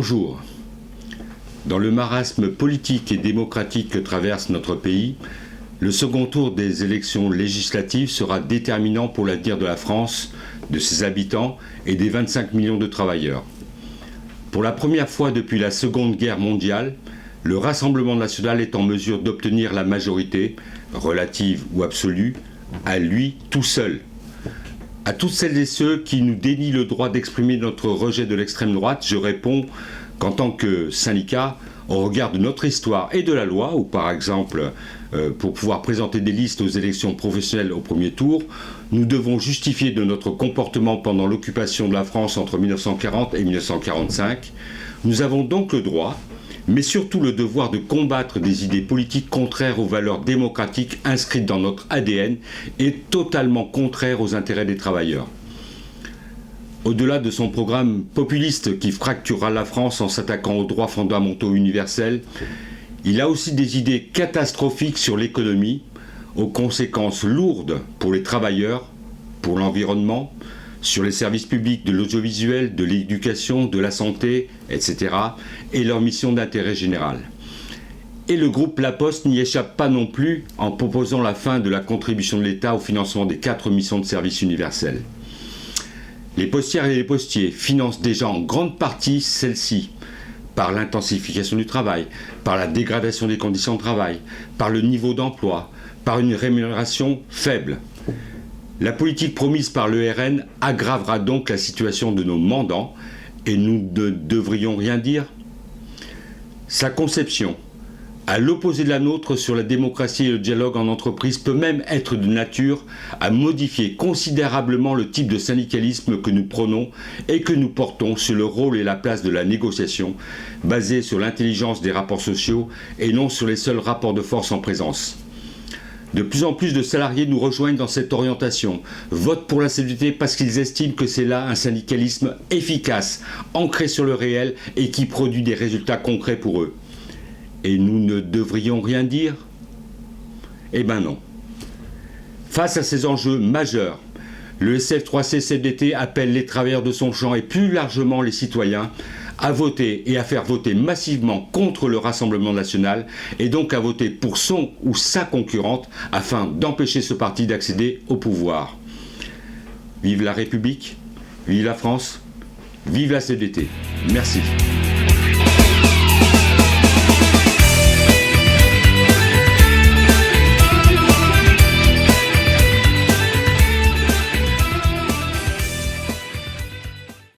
Bonjour. Dans le marasme politique et démocratique que traverse notre pays, le second tour des élections législatives sera déterminant pour l'avenir de la France, de ses habitants et des 25 millions de travailleurs. Pour la première fois depuis la Seconde Guerre mondiale, le Rassemblement national est en mesure d'obtenir la majorité, relative ou absolue, à lui tout seul. À toutes celles et ceux qui nous dénient le droit d'exprimer notre rejet de l'extrême droite, je réponds qu'en tant que syndicat, au regard de notre histoire et de la loi, ou par exemple pour pouvoir présenter des listes aux élections professionnelles au premier tour, nous devons justifier de notre comportement pendant l'occupation de la France entre 1940 et 1945. Nous avons donc le droit, mais surtout le devoir de combattre des idées politiques contraires aux valeurs démocratiques inscrites dans notre ADN et totalement contraires aux intérêts des travailleurs. Au-delà de son programme populiste qui fracturera la France en s'attaquant aux droits fondamentaux universels, il a aussi des idées catastrophiques sur l'économie, aux conséquences lourdes pour les travailleurs, pour l'environnement, sur les services publics de l'audiovisuel, de l'éducation, de la santé, etc., et leurs missions d'intérêt général. Et le groupe La Poste n'y échappe pas non plus en proposant la fin de la contribution de l'État au financement des 4 missions de service universel. Les postières et les postiers financent déjà en grande partie celles-ci, par l'intensification du travail, par la dégradation des conditions de travail, par le niveau d'emploi, par une rémunération faible. La politique promise par le RN aggravera donc la situation de nos mandants et nous ne devrions rien dire. Sa conception, à l'opposé de la nôtre sur la démocratie et le dialogue en entreprise, peut même être de nature à modifier considérablement le type de syndicalisme que nous prônons et que nous portons sur le rôle et la place de la négociation, basée sur l'intelligence des rapports sociaux et non sur les seuls rapports de force en présence. De plus en plus de salariés nous rejoignent dans cette orientation, votent pour la CGT parce qu'ils estiment que c'est là un syndicalisme efficace, ancré sur le réel et qui produit des résultats concrets pour eux. Et nous ne devrions rien dire ? Eh ben non. Face à ces enjeux majeurs, le SF3C-CFDT appelle les travailleurs de son champ et plus largement les citoyens à voter et à faire voter massivement contre le Rassemblement national et donc à voter pour son ou sa concurrente afin d'empêcher ce parti d'accéder au pouvoir. Vive la République, vive la France, vive la CFDT. Merci.